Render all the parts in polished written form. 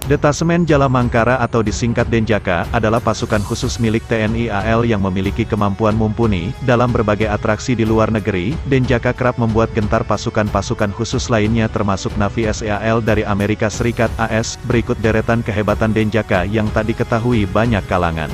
Detasemen Jala Mangkara atau disingkat Denjaka, adalah pasukan khusus milik TNI AL yang memiliki kemampuan mumpuni dalam berbagai atraksi di luar negeri. Denjaka kerap membuat gentar pasukan-pasukan khusus lainnya termasuk Navy SEAL dari Amerika Serikat AS. Berikut deretan kehebatan Denjaka yang tak diketahui banyak kalangan.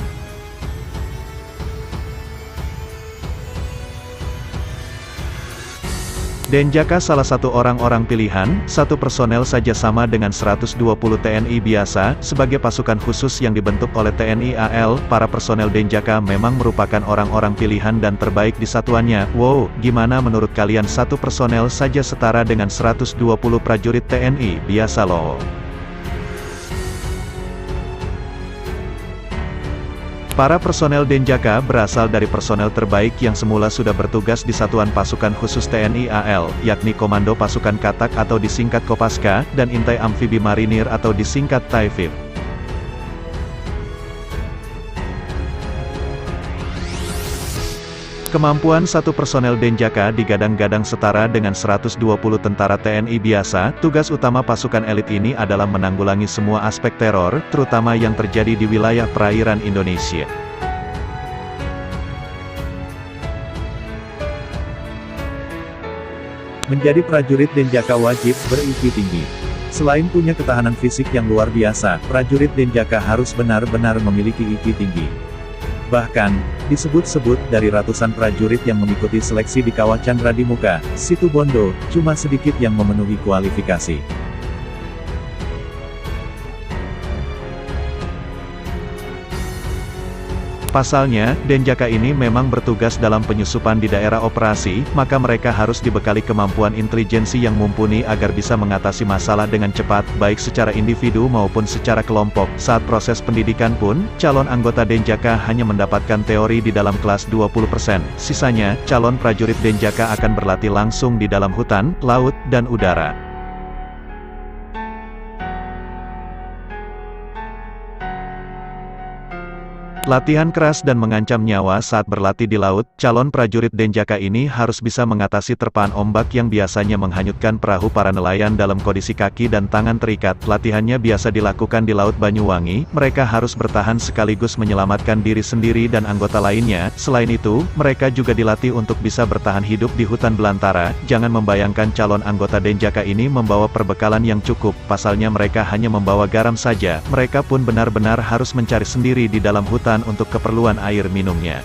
Denjaka salah satu orang-orang pilihan, satu personel saja sama dengan 120 TNI biasa, sebagai pasukan khusus yang dibentuk oleh TNI AL, para personel Denjaka memang merupakan orang-orang pilihan dan terbaik di satuannya. Wow, gimana menurut kalian satu personel saja setara dengan 120 prajurit TNI biasa loh. Para personel Denjaka berasal dari personel terbaik yang semula sudah bertugas di Satuan Pasukan Khusus TNI AL, yakni Komando Pasukan Katak atau disingkat Kopaska, dan Intai Amfibi Marinir atau disingkat TAIFIB. Kemampuan satu personel Denjaka digadang-gadang setara dengan 120 tentara TNI biasa. Tugas utama pasukan elit ini adalah menanggulangi semua aspek teror, terutama yang terjadi di wilayah perairan Indonesia. Menjadi prajurit Denjaka wajib ber-IQ tinggi. Selain punya ketahanan fisik yang luar biasa, prajurit Denjaka harus benar-benar memiliki IQ tinggi. Bahkan, disebut-sebut dari ratusan prajurit yang mengikuti seleksi di Kawah Chandra di Muka, Situbondo, cuma sedikit yang memenuhi kualifikasi. Pasalnya, Denjaka ini memang bertugas dalam penyusupan di daerah operasi, maka mereka harus dibekali kemampuan intelijensi yang mumpuni agar bisa mengatasi masalah dengan cepat, baik secara individu maupun secara kelompok. Saat proses pendidikan pun, calon anggota Denjaka hanya mendapatkan teori di dalam kelas 20%. Sisanya, calon prajurit Denjaka akan berlatih langsung di dalam hutan, laut, dan udara. Latihan keras dan mengancam nyawa saat berlatih di laut, calon prajurit Denjaka ini harus bisa mengatasi terpaan ombak yang biasanya menghanyutkan perahu para nelayan dalam kondisi kaki dan tangan terikat. Latihannya biasa dilakukan di Laut Banyuwangi. Mereka harus bertahan sekaligus menyelamatkan diri sendiri dan anggota lainnya. Selain itu, mereka juga dilatih untuk bisa bertahan hidup di hutan belantara. Jangan membayangkan calon anggota Denjaka ini membawa perbekalan yang cukup. Pasalnya mereka hanya membawa garam saja. Mereka pun benar-benar harus mencari sendiri di dalam hutan untuk keperluan air minumnya.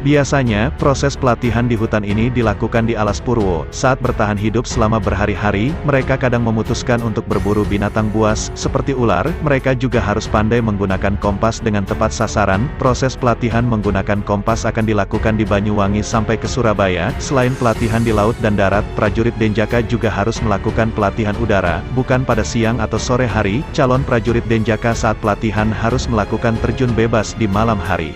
Biasanya, proses pelatihan di hutan ini dilakukan di alas purwo. Saat bertahan hidup selama berhari-hari, mereka kadang memutuskan untuk berburu binatang buas, seperti ular. Mereka juga harus pandai menggunakan kompas dengan tepat sasaran. Proses pelatihan menggunakan kompas akan dilakukan di Banyuwangi sampai ke Surabaya. Selain pelatihan di laut dan darat, prajurit Denjaka juga harus melakukan pelatihan udara. Bukan pada siang atau sore hari, calon prajurit Denjaka saat pelatihan harus melakukan terjun bebas di malam hari.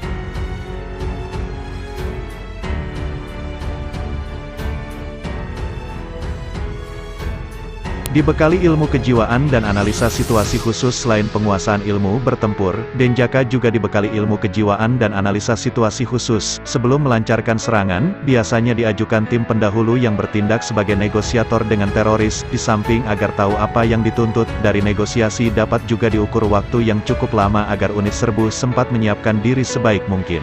Dibekali ilmu kejiwaan dan analisa situasi khusus. Selain penguasaan ilmu bertempur, Denjaka juga dibekali ilmu kejiwaan dan analisa situasi khusus. Sebelum melancarkan serangan, biasanya diajukan tim pendahulu yang bertindak sebagai negosiator dengan teroris. Di samping agar tahu apa yang dituntut dari negosiasi, dapat juga diukur waktu yang cukup lama agar unit serbu sempat menyiapkan diri sebaik mungkin.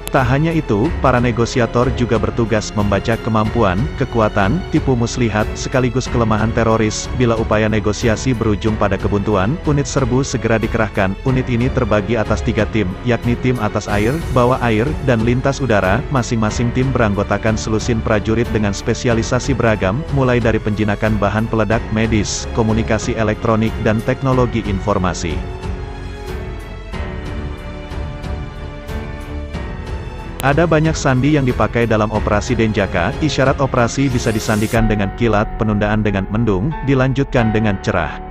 Tak hanya itu, para negosiator juga bertugas membaca kemampuan, kekuatan, tipu muslihat, sekaligus kelemahan teroris. Bila upaya negosiasi berujung pada kebuntuan, unit serbu segera dikerahkan. Unit ini terbagi atas 3 tim, yakni tim atas air, bawah air, dan lintas udara. Masing-masing tim beranggotakan selusin prajurit dengan spesialisasi beragam, mulai dari penjinakan bahan peledak, medis, komunikasi elektronik, dan teknologi informasi. Ada banyak sandi yang dipakai dalam operasi Denjaka. Isyarat operasi bisa disandikan dengan kilat, penundaan dengan mendung, dilanjutkan dengan cerah.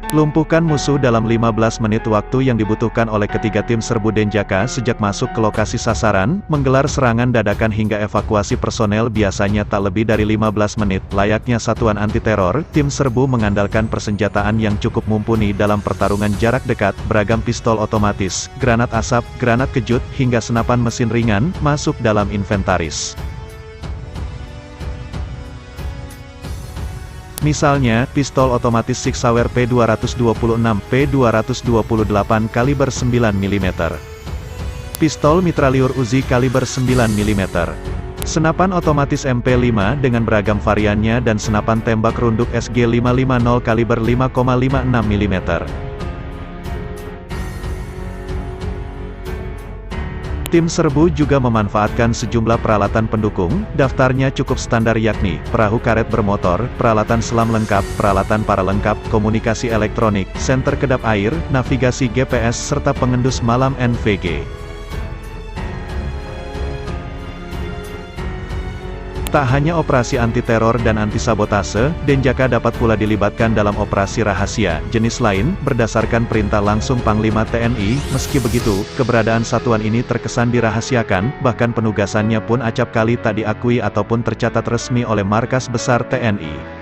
Lumpuhkan musuh dalam 15 menit. Waktu yang dibutuhkan oleh ketiga tim serbu Denjaka sejak masuk ke lokasi sasaran, menggelar serangan dadakan hingga evakuasi personel biasanya tak lebih dari 15 menit. Layaknya satuan anti-teror, tim serbu mengandalkan persenjataan yang cukup mumpuni dalam pertarungan jarak dekat, beragam pistol otomatis, granat asap, granat kejut, hingga senapan mesin ringan, masuk dalam inventaris. Misalnya, pistol otomatis Sig Sauer P226, P228 kaliber 9 mm. Pistol mitraliur Uzi kaliber 9 mm. Senapan otomatis MP5 dengan beragam variannya dan senapan tembak runduk SG550 kaliber 5,56 mm. Tim serbu juga memanfaatkan sejumlah peralatan pendukung, daftarnya cukup standar yakni, perahu karet bermotor, peralatan selam lengkap, peralatan para lengkap, komunikasi elektronik, senter kedap air, navigasi GPS serta pengendus malam NVG. Tak hanya operasi anti-teror dan anti-sabotase, Denjaka dapat pula dilibatkan dalam operasi rahasia jenis lain, berdasarkan perintah langsung Panglima TNI. Meski begitu, keberadaan satuan ini terkesan dirahasiakan, bahkan penugasannya pun acap kali tak diakui ataupun tercatat resmi oleh Markas Besar TNI.